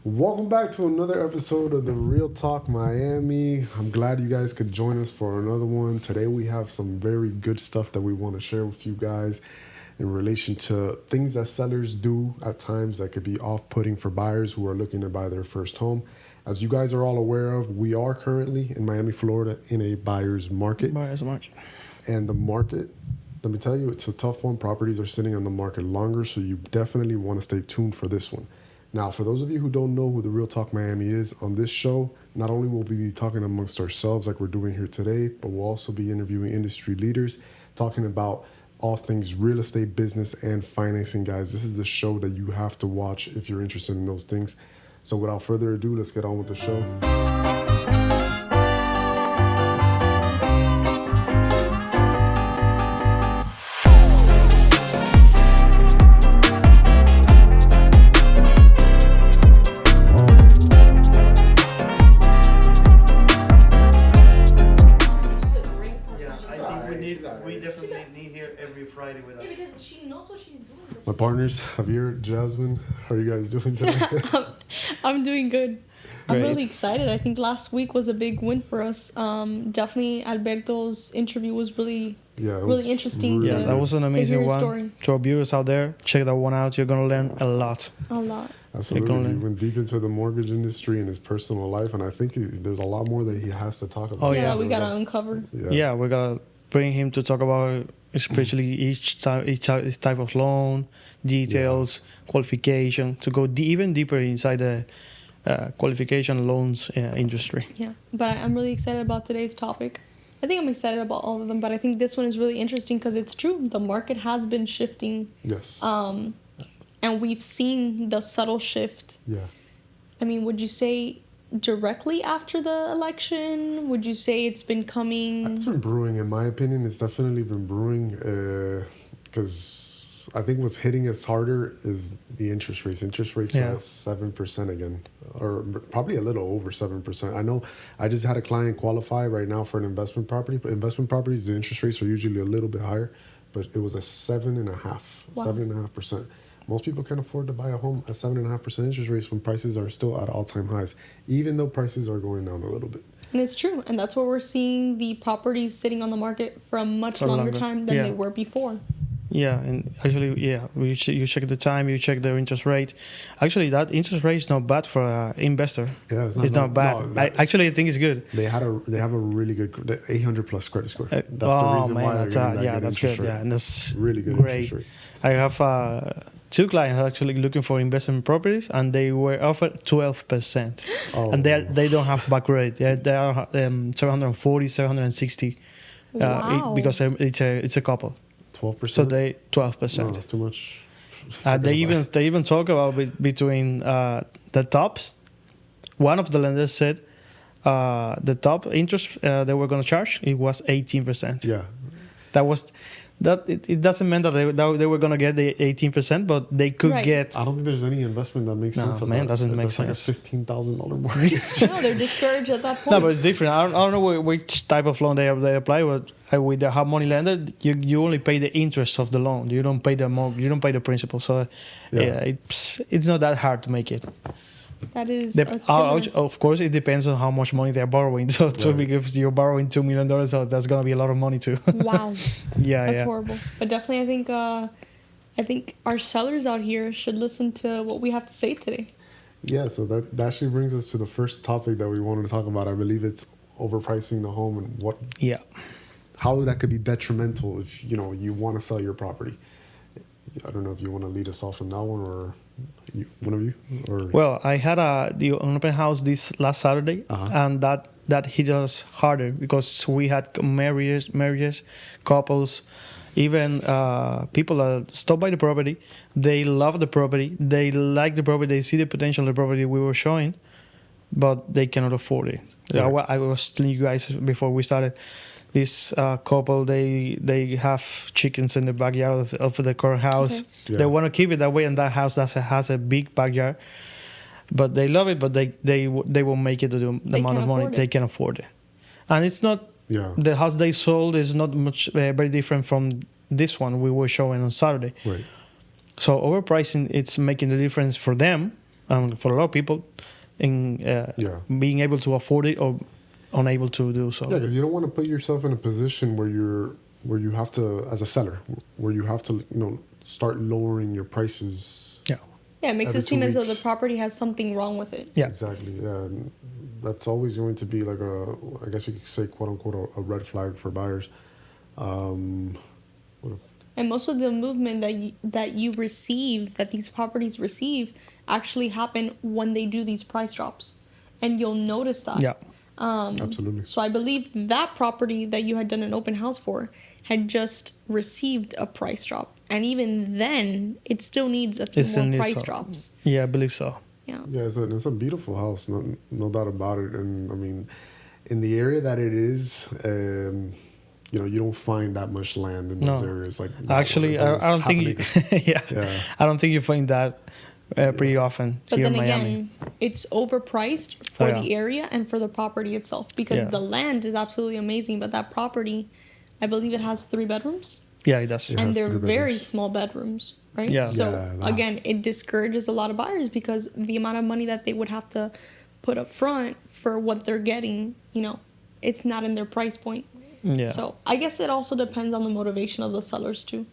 Welcome back to another episode of the Real Talk Miami. I'm glad you guys could join us for another one. Today we have some very good stuff that we want to share with you guys in relation to things that sellers do at times that could be off-putting for buyers who are looking to buy their first home. As you guys are all aware of, we are currently in Miami, Florida in a buyer's market. And the market, let me tell you, it's a tough one. Properties are sitting on the market longer, so you definitely want to stay tuned for this one. Now, for those of you who don't know who the Real Talk Miami is, on this show, not only will we be talking amongst ourselves like we're doing here today, but we'll also be interviewing industry leaders, talking about all things real estate, business, and financing, guys. This is the show that you have to watch if you're interested in those things. So without further ado, let's get on with the show. We definitely need her every Friday with us. Yeah, because she knows what she's doing. My partners, Javier, Jasmine, how are you guys doing today? I'm doing good. I'm Great. really excited. I think last week was a big win for us. Definitely Alberto's interview was really interesting. Really That was an to hear amazing his one. story. To our viewers out there, check that one out. You're gonna learn a lot. A lot. Absolutely. He went deep into the mortgage industry and his personal life, and I think there's a lot more that he has to talk about. Oh, Yeah, yeah. we gotta uncover. Yeah, we're gonna bring him to talk about especially each type of loan, details, qualification, to go even deeper inside the qualification loans industry. Yeah, but I'm really excited about today's topic. I think I'm excited about all of them, but I think this one is really interesting because it's true. The market has been shifting. Yes. And we've seen the subtle shift. Yeah. I mean, would you say directly after the election? Would you say it's been coming? It's been brewing, in my opinion. It's definitely been brewing because I think what's hitting us harder is the interest rates. Interest rates are 7% again, or probably a little over 7%. I know I just had a client qualify right now for an investment property, but investment properties, the interest rates are usually a little bit higher, but it was a 7.5%. Most people can't afford to buy a home at 7.5% interest rates when prices are still at all-time highs, even though prices are going down a little bit. And it's true. And that's where we're seeing the properties sitting on the market for a much longer time than they were before. Yeah, and actually, you check the time, you check the interest rate. Actually, that interest rate is not bad for an investor. Yeah, it's not bad. No, I think it's good. They have a really good 800 plus credit score. That's the reason why they're getting that that's good. Good. Yeah, and that's really good great. interest rate. I have two clients actually looking for investment properties, and they were offered 12%. And they don't have back rate. They are 740, 760. Wow. Because it's a couple. 12%. So they 12%. No, that's too much. They even talk about between the tops. One of the lenders said the top interest they were going to charge, it was 18%. Yeah. It doesn't mean that they were going to get the 18%, but they could get. I don't think there's any investment that makes sense. Doesn't make sense. That's like a $15,000 mortgage. No, they're discouraged at that point. No, but it's different. I don't know which type of loan they apply. But with the hard money lender, you only pay the interest of the loan. You don't pay the mortgage. You don't pay the principal. So it's not that hard to make it. That is of course, it depends on how much money they're borrowing. So if you're borrowing $2 million, so that's gonna be a lot of money too. Wow. That's yeah. horrible. But definitely, I think our sellers out here should listen to what we have to say today. Yeah. So that actually brings us to the first topic that we wanted to talk about. I believe it's overpricing the home and how that could be detrimental if you want to sell your property. I don't know if you want to lead us off on that one or. One of you? Or? Well, I had the open house this last Saturday, and that hit us harder because we had marriages, couples, even people that stopped by the property. They love the property. They like the property. They see the potential of the property we were showing, but they cannot afford it. Right. I was telling you guys before we started. This couple, they have chickens in the backyard of the current house. Okay. Yeah. They want to keep it that way, and that house has a big backyard. But they love it, but they won't make it to the amount of money they can afford it. And it's not the house they sold is not much very different from this one we were showing on Saturday. Right. So overpricing, it's making the difference for them. for a lot of people, in being able to afford it or unable to do so. Yeah, because you don't want to put yourself in a position where you have to, as a seller, where you have to, start lowering your prices. Yeah. Yeah, it makes every it seem 2 as though the weeks. property has something wrong with it. Yeah. Exactly. Yeah, and that's always going to be like I guess you could say, quote unquote, a red flag for buyers. And most of the movement that these properties receive, actually happen when they do these price drops, and you'll notice that. Yeah. Absolutely. So I believe that property that you had done an open house for had just received a price drop, and even then, it still needs a few more price drops. Yeah, I believe so. Yeah. Yeah, it's a beautiful house, no doubt about it. And I mean, in the area that it is, you don't find that much land in those areas. Like actually, I don't think you, I don't think you find that pretty often but here then in Miami. again, it's overpriced for the area and for the property itself, because the land is absolutely amazing, but that property, I believe it has 3 bedrooms. Yeah, it does. And they're very small bedrooms, right? Yeah. So again, it discourages a lot of buyers, because the amount of money that they would have to put up front for what they're getting, it's not in their price point. Yeah. So I guess it also depends on the motivation of the sellers too.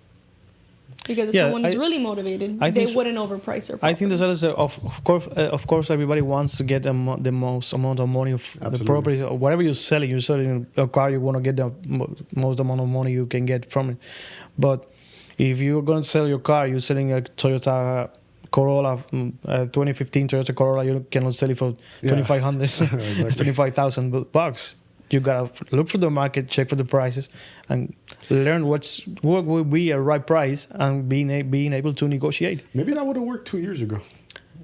Because if someone is really motivated, they wouldn't overprice their property. I think the sellers, of course, everybody wants to get the most amount of money of the property. Or whatever you're selling a car, you want to get the most amount of money you can get from it. But if you're going to sell your car, you're selling a Toyota Corolla, 2015 Toyota Corolla, you cannot sell it for $2,500, exactly. $25,000. You gotta look for the market, check for the prices, and learn what will be a right price, and being able to negotiate. Maybe that would have worked 2 years ago.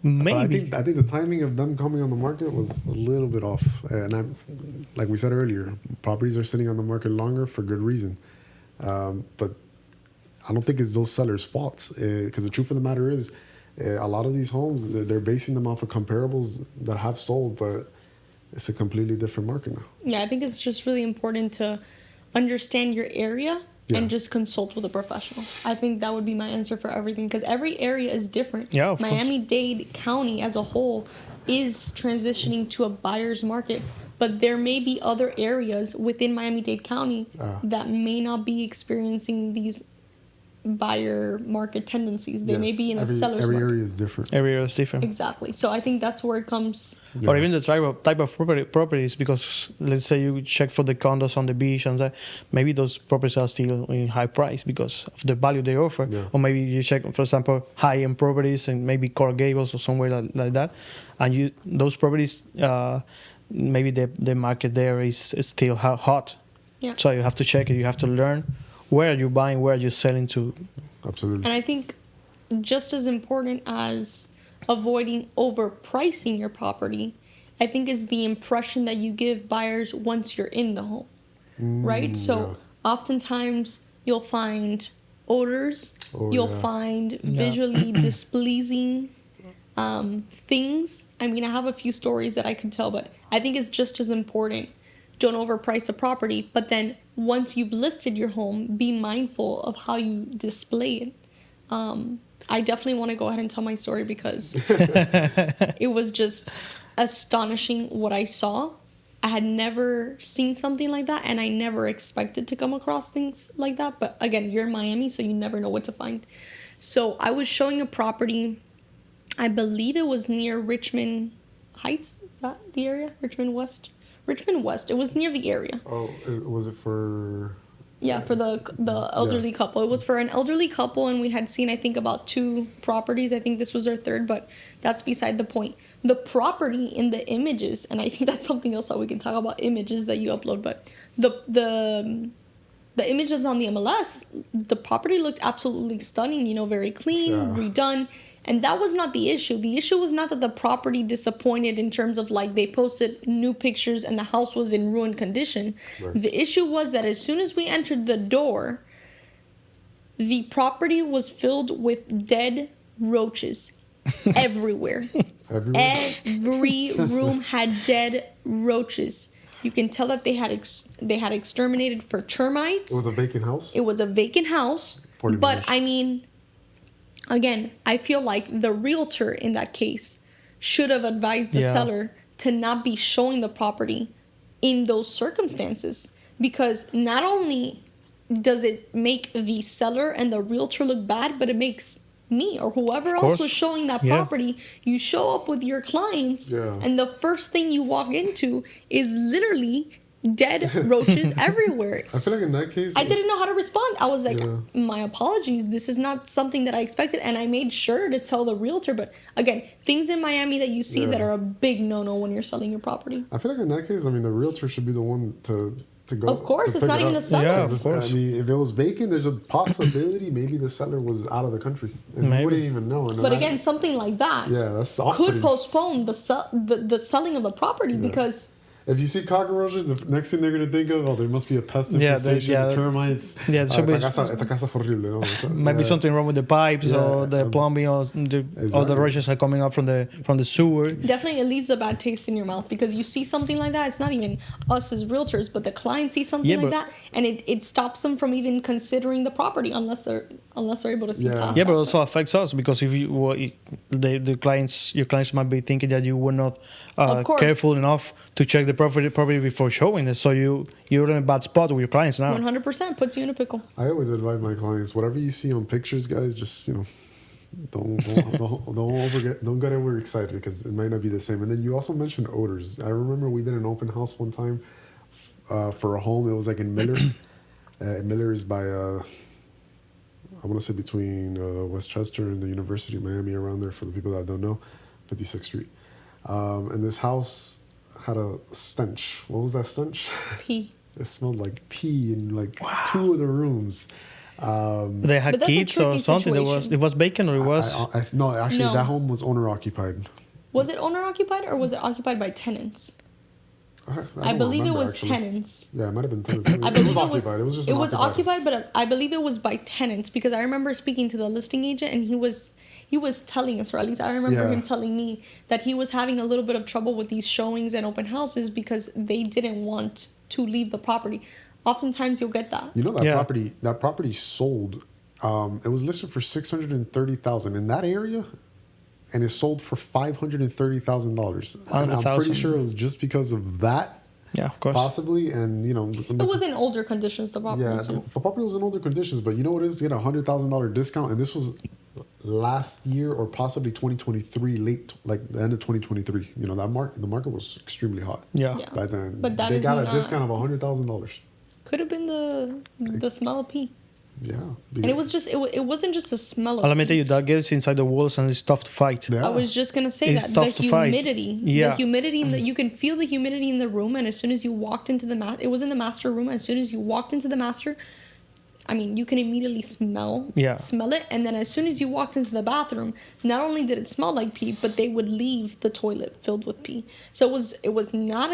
Maybe. I think the timing of them coming on the market was a little bit off. And like we said earlier, properties are sitting on the market longer for good reason. But I don't think it's those sellers' faults, because the truth of the matter is, a lot of these homes, they're basing them off of comparables that have sold, but it's a completely different market now. Yeah, I think it's just really important to understand your area and just consult with a professional. I think that would be my answer for everything, because every area is different. Yeah, of Miami-Dade County as a whole is transitioning to a buyer's market, but there may be other areas within Miami-Dade County that may not be experiencing these buyer market tendencies. They may be in a seller's market. Every area is different. Every area is different. Exactly. So I think that's where it comes. Yeah. Or even the type of properties, because let's say you check for the condos on the beach, and maybe those properties are still in high price because of the value they offer. Yeah. Or maybe you check, for example, high-end properties and maybe Coral Gables or somewhere like that, and those properties, maybe the market there is still hot. Yeah. So you have to check it. You have to learn where are you buying, where are you selling to. Absolutely. And I think just as important as avoiding overpricing your property, I think is the impression that you give buyers once you're in the home, right? So oftentimes you'll find odors, you'll find visually displeasing things. I mean, I have a few stories that I could tell, but I think it's just as important. Don't overprice the property, but then once you've listed your home, be mindful of how you display it. I definitely want to go ahead and tell my story, because it was just astonishing what I saw. I had never seen something like that, and I never expected to come across things like that. But again, you're in Miami, so you never know what to find. So I was showing a property, I believe it was near Richmond Heights. Is that the area? Richmond West. It was near the area. Oh, was it for? Yeah, for the elderly couple. It was for an elderly couple, and we had seen, I think, about 2 properties. I think this was our 3rd, but that's beside the point. The property in the images, and I think that's something else that we can talk about, images that you upload, but the images on the MLS, the property looked absolutely stunning, very clean, redone. And that was not the issue. The issue was not that the property disappointed in terms of they posted new pictures and the house was in ruined condition. Right. The issue was that as soon as we entered the door, the property was filled with dead roaches everywhere. Every room had dead roaches. You can tell that they had exterminated for termites. It was a vacant house? It was a vacant house. But I mean, again, I feel like the realtor in that case should have advised the seller to not be showing the property in those circumstances, because not only does it make the seller and the realtor look bad, but it makes me or whoever else was showing that property. You show up with your clients, and the first thing you walk into is literally dead roaches everywhere. I feel like in that case, I didn't know how to respond. I was like, my apologies, this is not something that I expected, and I made sure to tell the realtor. But again, things in Miami that you see that are a big no-no when you're selling your property. I feel like in that case, I mean, the realtor should be the one to go. Of course, it's not even the seller. Yeah, of course. I mean, if it was vacant, there's a possibility maybe the seller was out of the country and you wouldn't even know. But again, something like that that's could postpone the selling of the property because. If you see cockroaches, the next thing they're going to think of, there must be a pest infestation, termites. Yeah, it should be. Esta casa es horrible. Might be something wrong with the pipes or the plumbing, or the roaches are coming up from the sewer. Definitely, it leaves a bad taste in your mouth because you see something like that. It's not even us as realtors, but the client sees something like that, and it stops them from even considering the property unless they're able to see past but it also affects us because if your clients might be thinking that you were not careful enough to check the property before showing it, so you're in a bad spot with your clients now. 100% puts you in a pickle. I always advise my clients, whatever you see on pictures, guys, just don't get overexcited because it might not be the same. And then you also mentioned odors. I remember we did an open house one time for a home. It was like in Miller. Miller is by I want to say between Westchester and the University of Miami, around there, for the people that don't know, 56th Street. And this house had a stench. What was that stench? Pee. It smelled like pee in like two of the rooms. They had kids or something. It was vacant or it was? No, actually, that home was owner occupied. Was it owner occupied or was it occupied by tenants? I believe it was tenants. Yeah, it might have been tenants. I believe it was occupied. It was occupied, but I believe it was by tenants because I remember speaking to the listing agent and he was telling us, or at least I remember him telling me that he was having a little bit of trouble with these showings and open houses because they didn't want to leave the property. Oftentimes you'll get that. You know that property sold. It was listed for $630,000 in that area, and it sold for $530,000. And I'm pretty sure it was just because of that. Yeah, of course. Possibly, and it was in older conditions. The property too. The property was in older conditions, but you know what it is? You get $100,000 discount, and this was last year or possibly 2023, like the end of 2023. The market was extremely hot. Yeah. By then, but they got a discount of $100,000. Could have been the smell of pee. Yeah. And it was just it wasn't just a smell of let me tell you, that gets inside the walls and it's tough to fight. Yeah. I was just gonna say it's that tough the to fight. the humidity you can feel the humidity in the room, and as soon as you walked into it was in the master room. As soon as you walked into the master, I mean, you can immediately smell it, and then as soon as you walked into the bathroom, not only did it smell like pee, but they would leave the toilet filled with pee. So it was not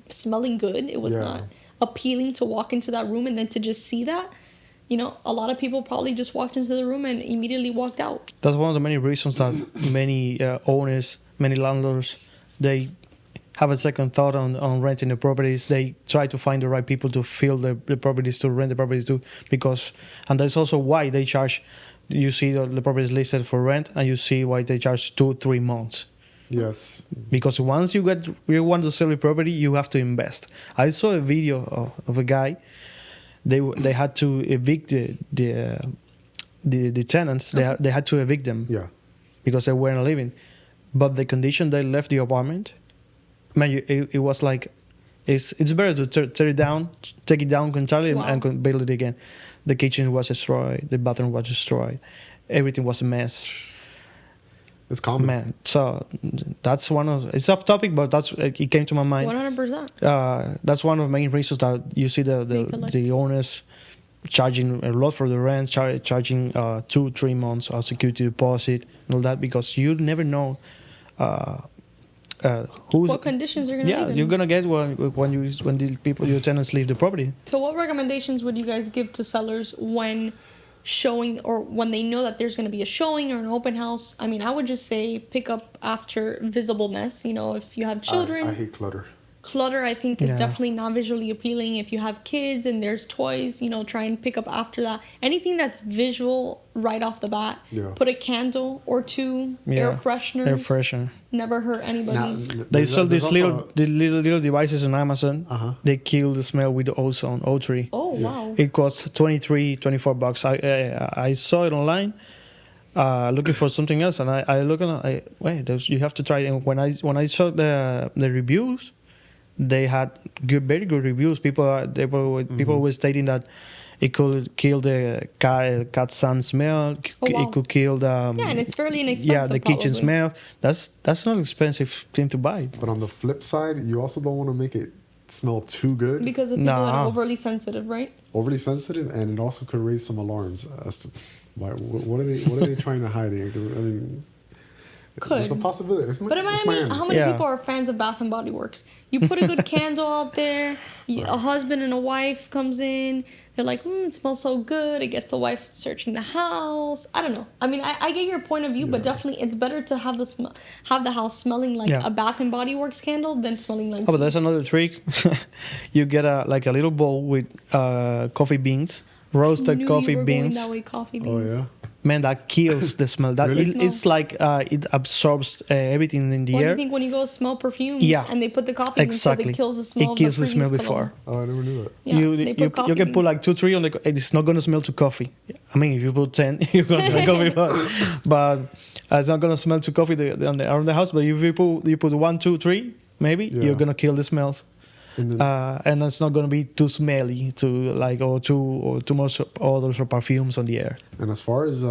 smelling good. It was not appealing to walk into that room and then to just see that. A lot of people probably just walked into the room and immediately walked out. That's one of the many reasons that many owners, many landlords, they have a second thought on renting the properties. They try to find the right people to fill the properties, to rent the properties to, and that's also why they charge. You see the properties listed for rent, and you see why they charge 2-3 months. Yes. Because once you want to sell a property, you have to invest. I saw a video of a guy. They had to evict the tenants. They had to evict them. Yeah. Because they weren't living. But the condition they left the apartment, man, it was like, it's better to tear it down, take it down entirely, and build it again. The kitchen was destroyed. The bathroom was destroyed. Everything was a mess. It's common. Man, so that's it's off topic, but it came to my mind. 100%. That's one of the main reasons that you see the owners charging a lot for the rent, charging 2-3 months security deposit and all that, because you never know what conditions you're gonna live in. You're gonna get when your tenants leave the property. So what recommendations would you guys give to sellers when showing, or when they know that there's going to be a showing or an open house? I mean, I would just say pick up after visible mess. If you have children. I hate clutter. Clutter, I think, is Yeah. definitely not visually appealing. If you have kids and there's toys, try and pick up after that. Anything that's visual right off the bat. Yeah. Put a candle or two, air fresheners. Air freshener. Never hurt anybody. They sell there's these also little devices on Amazon. Uh-huh. They kill the smell with the ozone, O3. Oh, wow. It costs $24. I saw it online, looking for something else, and I look and you have to try it. And when I saw the reviews, they had very good reviews. People were stating that it could kill the cat sand smell. Oh, wow. It could kill the Yeah, and it's fairly inexpensive. yeah, the kitchen probably. smell. That's not an expensive thing to buy. But on the flip side, you also don't want to make it smell too good, Because of people that Nah. are overly sensitive, right? overly sensitive, and it also could raise some alarms as to what are they trying to hide here? Because I mean, it's a Could. possibility. But in Miami, how many Yeah. people are fans of Bath and Body Works? You put a good candle out there. A husband and a wife comes in. They're like, it smells so good. It gets the wife searching the house. I don't know. I mean, I get your point of view, but definitely it's better to have the house smelling like Yeah. a Bath and Body Works candle than smelling like. Oh, but there's another trick. You get a little bowl with coffee beans, roasted Knew coffee you were beans. Going that way, coffee Oh beans. yeah. Man, that kills the smell. That Really? it's like it absorbs everything in the What do air. you think when you go smell perfumes Yeah. and they put the coffee beans because Exactly. it kills the smell? It kills of the smell previous before. cologne? Oh, I never knew that. Yeah, you they put you coffee can put beans. like 2-3 on it's not gonna smell to coffee. I mean, if you put 10, you're gonna smell coffee, but it's not gonna smell to coffee around the house. But if you put 1, 2, 3, maybe Yeah. you're gonna kill the smells. And then, And it's not gonna be too smelly or too much odors or perfumes on the air. and as far as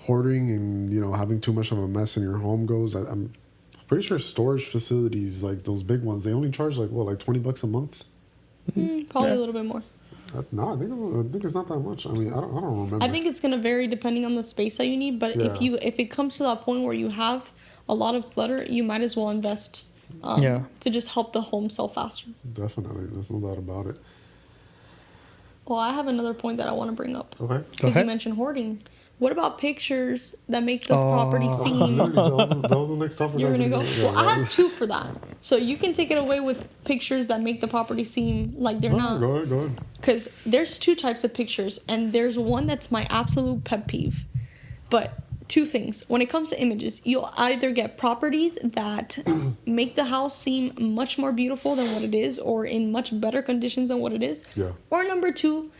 hoarding and having too much of a mess in your home goes, I'm pretty sure storage facilities like those big ones, they only charge like $20 a month. Probably Yeah. a little bit more. No, I think it's not that much. I mean, I don't remember. I think it's gonna vary depending on the space that you need. But Yeah. if it comes to that point where you have a lot of clutter, you might as well invest Yeah. to just help the home sell faster. Definitely, there's no doubt about it. Well, I have another point that I want to bring up Okay. Go because you ahead. mentioned hoarding. What about pictures that make the Oh. property seem? that was the next topic. You're I was gonna go. yeah, Well, I have two for that. So you can take it away with pictures that make the property seem like they're not. Go ahead. Because there's two types of pictures, and there's one that's my absolute pet peeve. But two things. When it comes to images, you'll either get properties that make the house seem much more beautiful than what it is, or in much better conditions than what it is. Yeah. Or number two,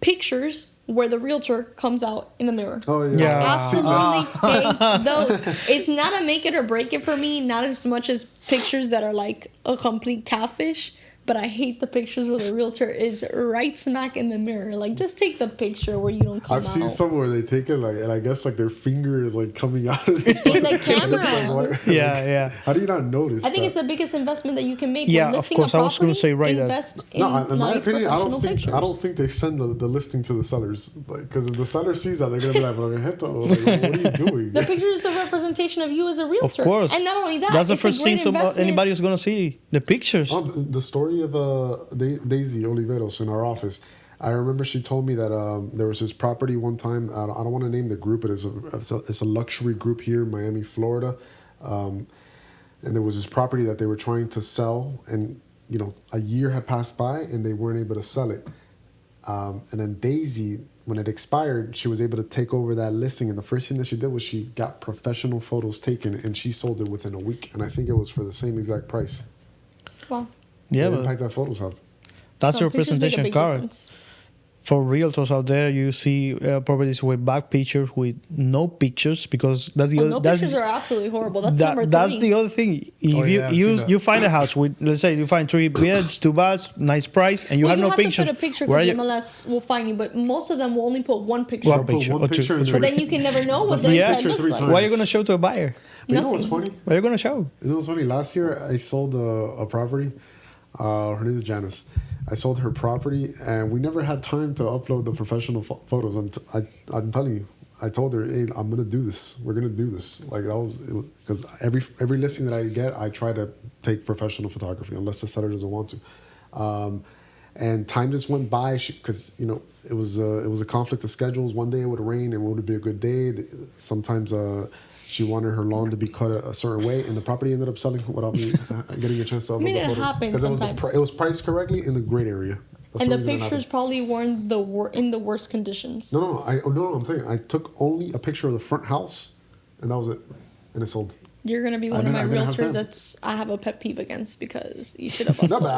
pictures where the realtor comes out in the mirror. Oh yeah. Yeah. I absolutely hate those. It's not a make it or break it for me, not as much as pictures that are like a complete catfish. But I hate the pictures where the realtor is right smack in the mirror. Like, just take the picture where you don't come I've out. seen some where they take it and I guess their finger is coming out of it. In the camera. Yeah. How do you not notice? I think that? it's the biggest investment that you can make. Yeah, when of listing course. A I was property, gonna say right there. invest in No, in my nice opinion, I professional pictures. don't think they send the listing to the sellers. Because if the seller sees that, they're gonna be like, what are you doing? The picture is a representation of you as a Of realtor. course. And not only that, That's the it's a first thing great investment. anybody is gonna see. The pictures. Oh, the story of Daisy Oliveros in our office. I remember she told me that there was this property one time. I don't want to name the group, but it's a luxury group here in Miami, Florida. And there was this property that they were trying to sell, and a year had passed by and they weren't able to sell it. And then Daisy, when it expired, she was able to take over that listing. And the first thing that she did was she got professional photos taken, and she sold it within a week. And I think it was for the same exact price. Wow. Yeah, The but impact that photos have. that's So your pictures make a presentation big card. difference. For realtors out there, you see properties with back pictures with no pictures because that's the Well, other. no that's pictures are absolutely horrible. That's that- number three. that's the other thing. If Oh, yeah, I've seen that. you find a house with, let's say you find 3 beds, 2 baths, nice price, and you Well, have you no have pictures. to put a picture where because are you- MLS will find you, but most of them will only put one picture. One I'll put picture one or two, picture or and three. But then you can never know what That's the the Yeah. inside picture looks 3 like. times. What are you gonna show to a buyer? But you know what's Nothing. funny? What are you gonna show? You know what's funny? Last year I sold a property. Her name is Janice. I sold her property, and we never had time to upload the professional photos. I'm telling you, I told her, "Hey, I'm gonna do this. We're gonna do this." Like that was because every listing that I get, I try to take professional photography, unless the seller doesn't want to. And time just went by because it was a conflict of schedules. One day it would rain and it would be a good day. Sometimes She wanted her lawn to be cut a certain way, and the property ended up selling without me getting a chance to upload mean, the it photos. happens Because sometimes. it was priced correctly in the great area. That's And the reason it pictures happened. probably weren't in the worst conditions. No, I'm saying I took only a picture of the front house, and that was it, and it sold. You're gonna be I one of my didn't have realtors time. I have a pet peeve against because you should have. No, but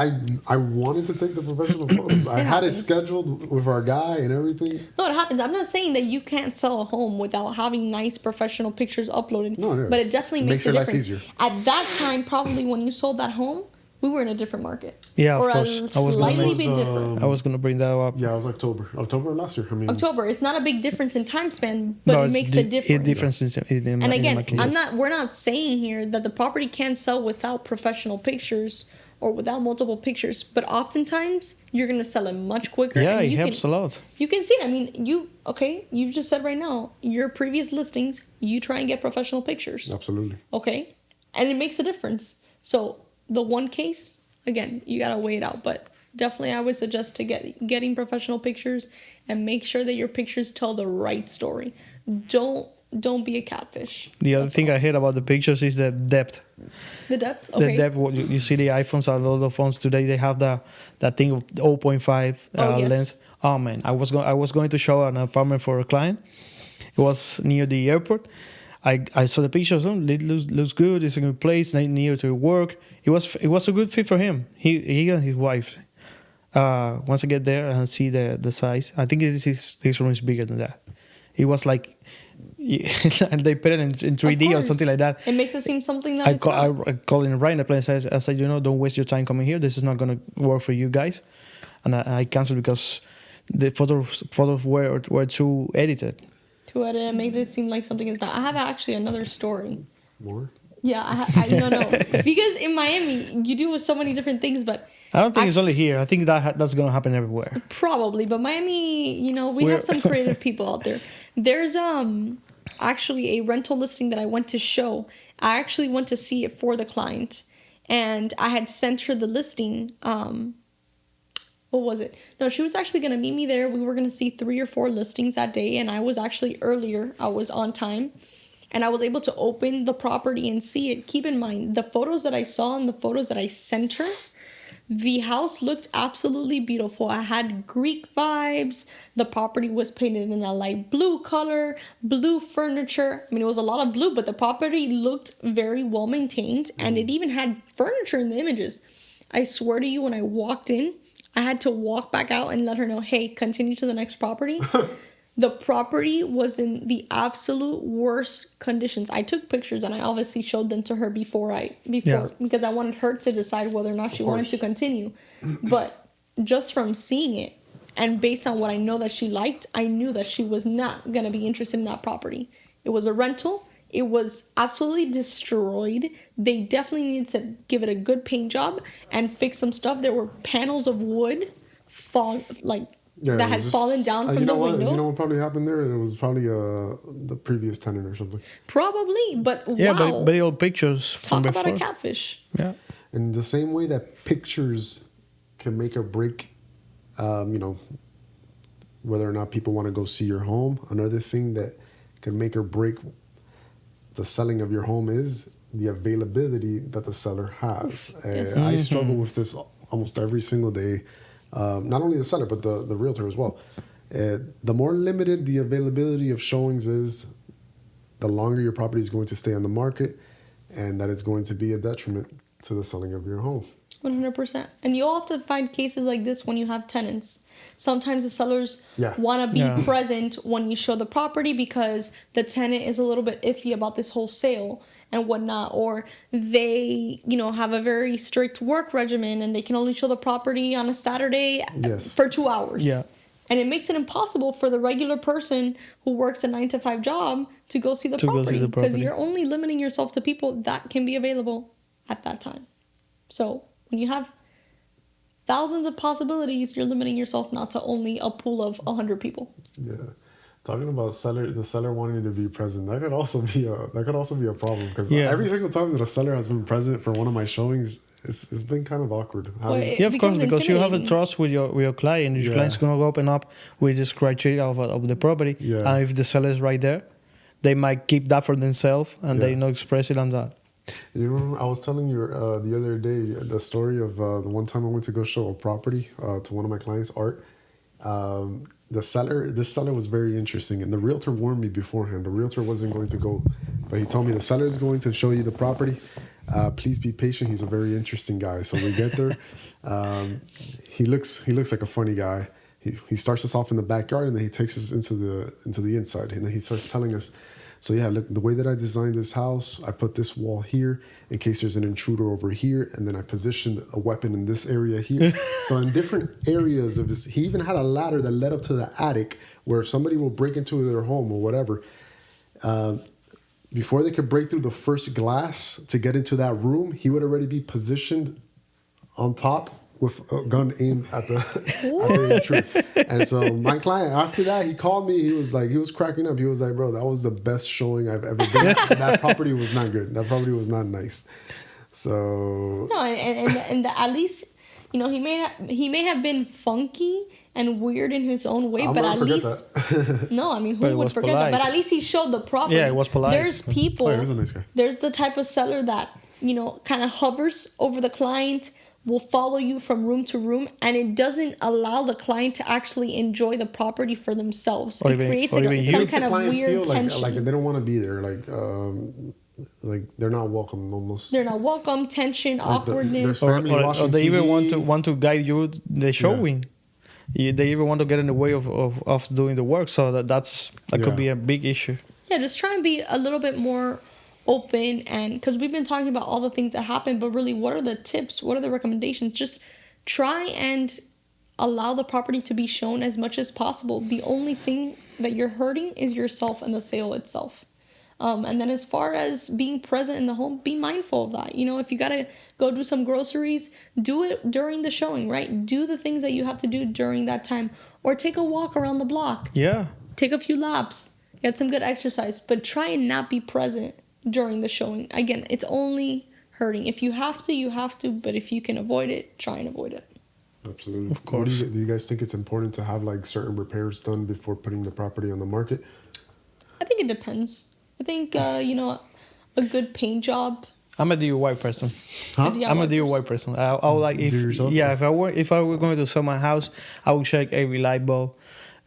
I wanted to take the professional photos. I had it happens. scheduled with our guy and everything. No, it happens. I'm not saying that you can't sell a home without having nice professional pictures uploaded. No, yeah. But it definitely makes Makes a your life difference. easier. At that time, probably when you sold that home, we were in a different market. Yeah, of or course. a I was gonna slightly make- bit different. I was gonna bring that up. Yeah, it was October of last year. I mean, October. It's not a big difference in time span, but it it's makes a difference. in And my again, case. we're not saying here that the property can't sell without professional pictures or without multiple pictures, but oftentimes you're gonna sell it much quicker. Yeah, and it you helps a lot. You can see it. I mean, you just said right now, your previous listings, you try and get professional pictures. absolutely. Okay? And it makes a difference. So the one case, again, you gotta weigh it out, but definitely I would suggest to getting professional pictures and make sure that your pictures tell the right story. Don't be a catfish. The other That's thing all. I hate about the pictures is the depth. The depth. The Okay. depth. You see the iPhones, a lot of phones today, they have that thing of 0.5 Oh, yes. lens. Oh man, I was going to show an apartment for a client. It was near the airport. I saw the pictures. Oh, it looks good. It's a good place near to work. It was a good fit for him. He and his wife. Once I get there and see the size, I think his room is bigger than that. It was like, and they put it in 3D or course. something like that. It makes it seem something that I it's not. I called in right in the place. I said, don't waste your time coming here. This is not gonna work for you guys, and I canceled because the photos were too edited. To edit and make it seem like something is not. I have actually another story. More. Yeah, I no. Because in Miami, you do with so many different things, but I don't think it's only here. I think that's gonna happen everywhere. probably. But Miami, we have some creative people out there. There's actually a rental listing that I went to show. I actually went to see it for the client, and I had sent her the listing. What was it? No, she was actually going to meet me there. We were going to see 3 or 4 listings that day, and I was actually earlier. I was on time, and I was able to open the property and see it. Keep in mind, the photos that I saw and the photos that I sent her, the house looked absolutely beautiful. I had Greek vibes. The property was painted in a light blue color, blue furniture. I mean, it was a lot of blue, but the property looked very well maintained, and it even had furniture in the images. I swear to you, when I walked in, I had to walk back out and let her know, hey, continue to the next property. The property was in the absolute worst conditions. I took pictures and I obviously showed them to her before because I wanted her to decide whether or not she wanted to continue. But just from seeing it and based on what I know that she liked, I knew that she was not going to be interested in that property. It was a rental. It was absolutely destroyed. They definitely needed to give it a good paint job and fix some stuff. There were panels of wood that had fallen down from the window. You know what probably happened there? It was probably the previous tenant or something. Probably, but Yeah, wow. but old pictures from Talk about before. a catfish. Yeah. In the same way that pictures can make or break, whether or not people want to go see your home, another thing that can make or break the selling of your home is the availability that the seller has. Yes. I struggle with this almost every single day. Not only the seller, but the realtor as well. The more limited the availability of showings is, the longer your property is going to stay on the market, and that is going to be a detriment to the selling of your home. 100%. And you'll often find cases like this when you have tenants. Sometimes the sellers Yeah. want to be Yeah. present when you show the property because the tenant is a little bit iffy about this whole sale and whatnot, or they, have a very strict work regimen and they can only show the property on a Saturday Yes. for 2 hours. Yeah. And it makes it impossible for the regular person who works a 9-to-5 job to go see the To go see property the because property. you're only limiting yourself to people that can be available at that time. So when you have thousands of possibilities, you're limiting yourself not to only a pool of 100 people. Yeah, talking about the seller wanting to be present, that could also be a problem because Yeah. every single time that a seller has been present for one of my showings, it's been kind of awkward. It Yeah, of course, becomes because you have a intimidating. trust with your client. Your Yeah. client's gonna open up with this criteria of the property, Yeah. and if the seller is right there, they might keep that for themselves and they not express it on that. You remember I was telling you the other day the story of the one time I went to go show a property to one of my clients, Art. This seller was very interesting, and the realtor warned me beforehand. The realtor wasn't going to go, but he told me the seller is going to show you the property. Please be patient. He's a very interesting guy. So we get there. He looks like a funny guy. He starts us off in the backyard, and then he takes us into the inside, and then he starts telling us. So yeah, look, the way that I designed this house, I put this wall here in case there's an intruder over here, and then I positioned a weapon in this area here. So in different areas of this, he even had a ladder that led up to the attic where if somebody will break into their home or whatever, before they could break through the first glass to get into that room, he would already be positioned on top with a gun aimed at the intruder. And so my client, after that, he called me. He was cracking up. He was like, bro, that was the best showing I've ever been. That property was not good. That property was not nice. So no, and at least, he may have been funky and weird in his own way, but at least no, I mean, who would forget that? But at least he showed the property. Yeah, it was polite. There's people. he was a nice guy. There's the type of seller that kind of hovers over the client, will follow you from room to room, and it doesn't allow the client to actually enjoy the property for themselves. It creates some kind of weird tension. Like they don't want to be there. Like they're not welcome almost. They're not welcome. Tension, awkwardness. Or they even want to guide you the showing. Yeah. They even want to get in the way of doing the work. So that could be a big issue. Yeah, just try and be a little bit more open, and because we've been talking about all the things that happen, but really, what are the tips? What are the recommendations? Just try and allow the property to be shown as much as possible. The only thing that you're hurting is yourself and the sale itself. And then as far as being present in the home, be mindful of that. If you got to go do some groceries, do it during the showing, right? Do the things that you have to do during that time, or take a walk around the block. Yeah. Take a few laps, get some good exercise, but try and not be present during the showing. Again, it's only hurting. If you have to, you have to, but if you can avoid it, try and avoid it. Absolutely. Of course. Do you guys think it's important to have certain repairs done before putting the property on the market? I think it depends. I think a good paint job. I'm a DIY person. Huh? I'm a DIY person. I would like if I were going to sell my house, I would check every light bulb,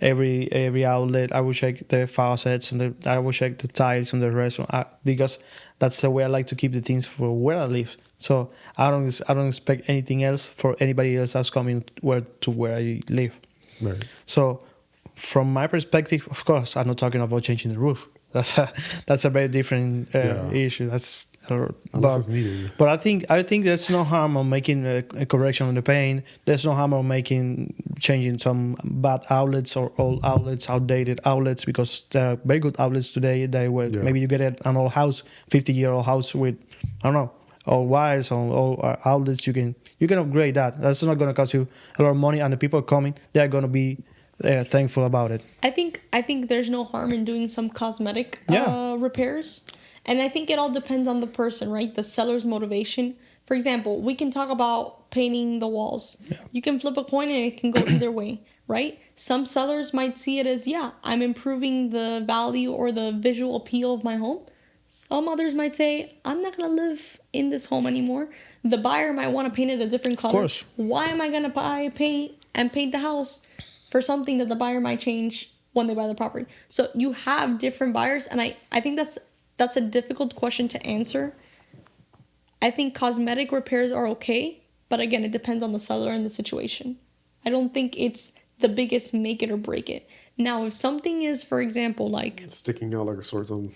every outlet. I would check the faucets and I would check the tiles in the restaurant because that's the way I like to keep the things for where I live. So I don't expect anything else for anybody else that's coming where I live. Right. So from my perspective, of course, I'm not talking about changing the roof. That's a very different issue. Unless it's needed. But I think there's no harm on making a correction on the paint. There's no harm on changing some bad outlets or old outlets, outdated outlets, because there are very good outlets today. Maybe you get an old house, 50-year-old house with, I don't know, all wires on all outlets. You can upgrade that. That's not going to cost you a lot of money, and the people coming, they're going to be thankful about it. I think there's no harm in doing some cosmetic repairs. And I think it all depends on the person, right? The seller's motivation. For example, we can talk about painting the walls. Yeah. You can flip a coin and it can go either way, right? Some sellers might see it as, I'm improving the value or the visual appeal of my home. Some others might say, I'm not going to live in this home anymore. The buyer might want to paint it a different color. Of course. Why am I going to buy paint and paint the house for something that the buyer might change when they buy the property? So you have different buyers, and I think that's a difficult question to answer. I think cosmetic repairs are okay, but again, it depends on the seller and the situation. I don't think it's the biggest make it or break it. Now, if something is, for example, like sticking out like a sore thumb.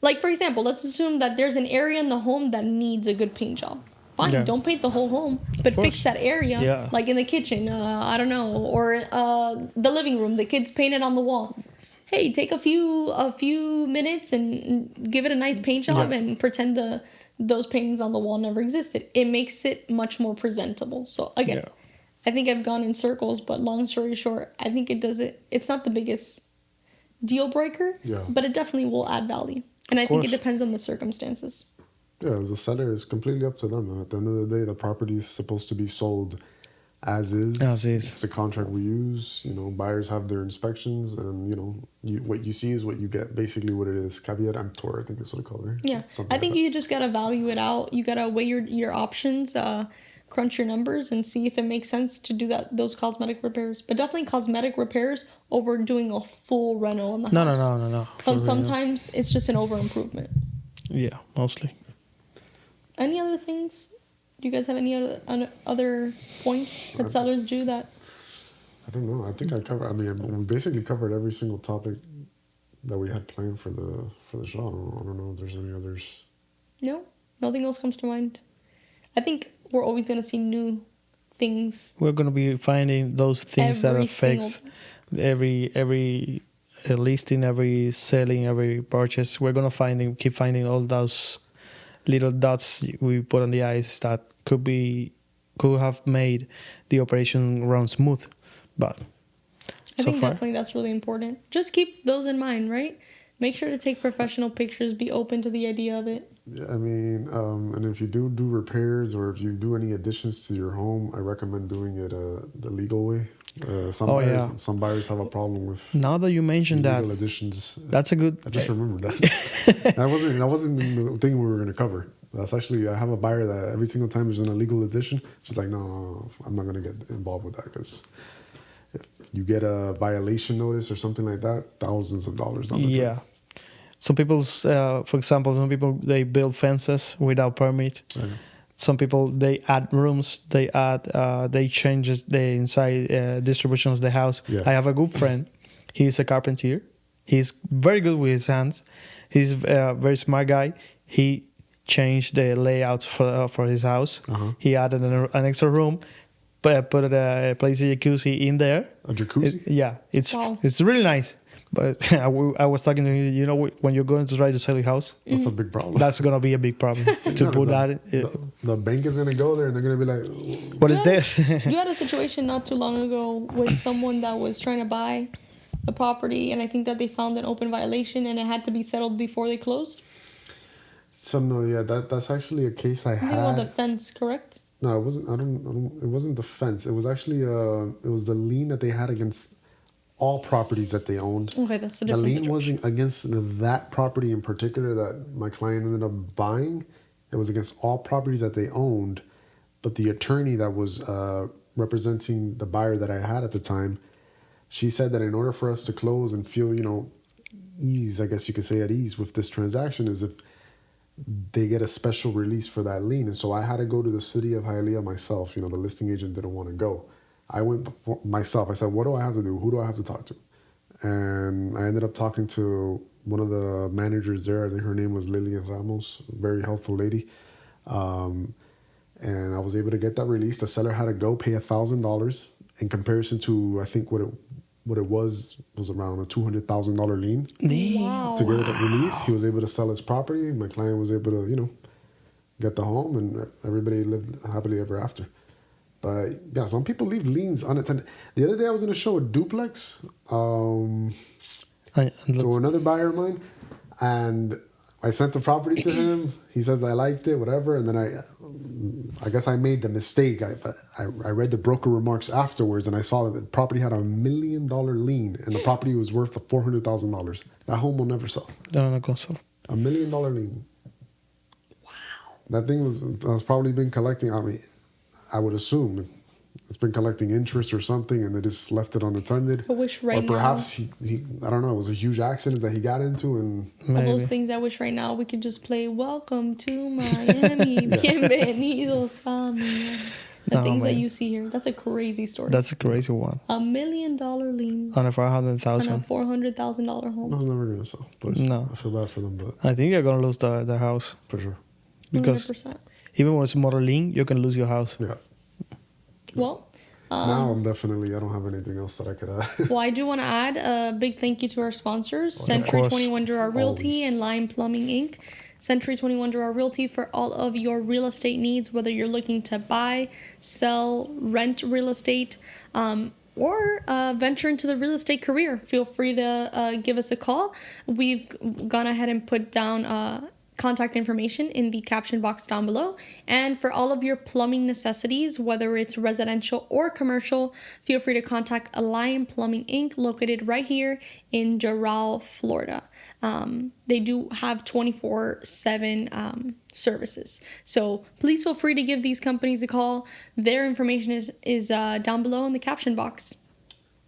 Like, for example, let's assume that there's an area in the home that needs a good paint job. Fine, don't paint the whole home, but fix that area, like in the kitchen, I don't know, or the living room, the kids painted on the wall. Hey, take a few minutes and give it a nice paint job and pretend those paintings on the wall never existed. It makes it much more presentable. So again, I think I've gone in circles, but long story short, I think it's not the biggest deal breaker, but it definitely will add value. And I think it depends on the circumstances. Yeah, as a seller, it's completely up to them. At the end of the day, the property is supposed to be sold as is. As is. It's the contract we use. You know, buyers have their inspections, and you know, what you see is what you get. Basically, what it is. Caveat emptor, I think that's what they call it. Right? Yeah, I think you just gotta value it out. You gotta weigh your options, crunch your numbers, and see if it makes sense to do those cosmetic repairs. But definitely cosmetic repairs over doing a full reno on the house. No. Sometimes it's just an over improvement. Yeah, mostly. Any other things? Do you guys have any other points that sellers do that? I don't know. I think I covered. I mean, we basically covered every single topic that we had planned for the show. I don't know if there's any others. No, nothing else comes to mind. I think we're always gonna see new things. We're gonna be finding those things that affects every listing, every selling, every purchase. We're gonna keep finding all those little dots we put on the ice that could have made the operation run smooth, but I think definitely that's really important. Just keep those in mind, right? Make sure to take professional pictures. Be open to the idea of it. Yeah, I mean, and if you do repairs or if you do any additions to your home, I recommend doing it the legal way. Some buyers have a problem with. Now that you mentioned that, additions. That's a good. I just remembered that. that wasn't the thing we were going to cover. That's actually, I have a buyer that every single time there's an illegal addition, she's like, no, I'm not going to get involved with that because if you get a violation notice or something like that, thousands of dollars on the Yeah. Some people, for example, they build fences without permit. Okay. Some people, they add rooms, they change the inside distribution of the house. Yeah. I have a good friend. He's a carpenter. He's very good with his hands. He's a very smart guy. He changed the layout for his house. Uh-huh. He added an extra room, put a place a jacuzzi in there. A jacuzzi? It's really nice. But I was talking to him, you know, when you're going to try to sell your house, that's a big problem. That's going to be a big problem to put that. The bank is going to go there and they're going to be like, what is this? You had a situation not too long ago with someone that was trying to buy the property, and I think that they found an open violation and it had to be settled before they closed. That's actually a case I had. About the fence, correct? No, it wasn't. It wasn't the fence. It was actually it was the lien that they had against all properties that they owned. Okay, that's a the different lien situation. wasn't against that property in particular that my client ended up buying. It was against all properties that they owned, but the attorney that was representing the buyer that I had at the time, she said that in order for us to close and feel, ease, I guess you could say at ease with this transaction, is if they get a special release for that lien. And so I had to go to the city of Hialeah myself. The listing agent didn't want to go. I went myself. I said, what do I have to do? Who do I have to talk to? And I ended up talking to one of the managers there. I think her name was Lilian Ramos, very helpful lady. And I was able to get that release. The seller had to go pay $1,000 in comparison to, I think what it was around a $200,000 lien. Wow. To get that release. He was able to sell his property. My client was able to, get the home, and everybody lived happily ever after. But yeah, some people leave liens unattended. The other day I was going to show a duplex to another buyer of mine, and I sent the property to him. He says I liked it, whatever, and then I guess I made the mistake. I read the broker remarks afterwards, and I saw that the property had $1 million lien, and the property was worth $400,000. That home will never sell. No, not gonna sell. $1 million lien. Wow. That thing has probably been collecting. I mean, I would assume it's been collecting interest or something, and they just left it unattended. I wish or perhaps he I don't know, it was a huge accident that he got into, and all those things. I wish right now we could just play "Welcome to Miami." Bienvenidos a Miami. The things that you see here. That's a crazy story. That's a crazy one. $1 million lien On a $400,000. on a $400,000 home. I was never gonna sell. But No. I feel bad for them, but I think you're gonna lose the house for sure. because 100%. even with smaller lien, you can lose your house. Yeah. Well, Now I don't have anything else that I could add. well, I do want to add a big thank you to our sponsors, Of Century course. 21 Gerard Realty Always. and Lime Plumbing Inc. Century 21 Gerard Realty for all of your real estate needs, whether you're looking to buy, sell, rent real estate, or venture into the real estate career. Feel free to give us a call. We've gone ahead and put down contact information in the caption box down below. And for all of your plumbing necessities, whether it's residential or commercial, feel free to contact Alliant Plumbing Inc., located right here in Doral, Florida. They do have 24/7 services. So please feel free to give these companies a call. Their information is down below in the caption box.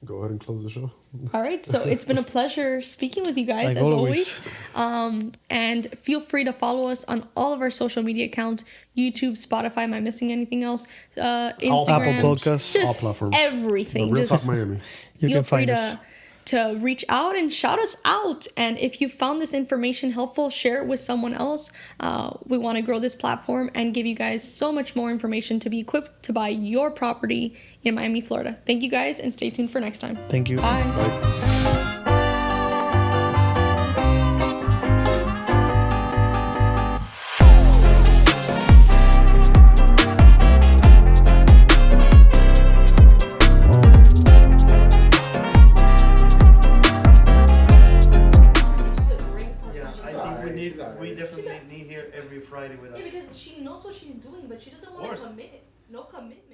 Go ahead and close the show. All right, so it's been a pleasure speaking with you guys, Like as always. and feel free to follow us on all of our social media accounts: YouTube, Spotify. Am I missing anything else? Instagram, Apple Podcasts. just All platforms. everything. The Real Just Talk Miami. You feel can free find us. to reach out and shout us out. And if you found this information helpful, share it with someone else. We want to grow this platform and give you guys so much more information to be equipped to buy your property in Miami, Florida. Thank you guys, and stay tuned for next time. Thank you. Bye. Bye. We definitely need here every Friday with us. Yeah, because she knows what she's doing, but she doesn't want to course. commit. No commitment.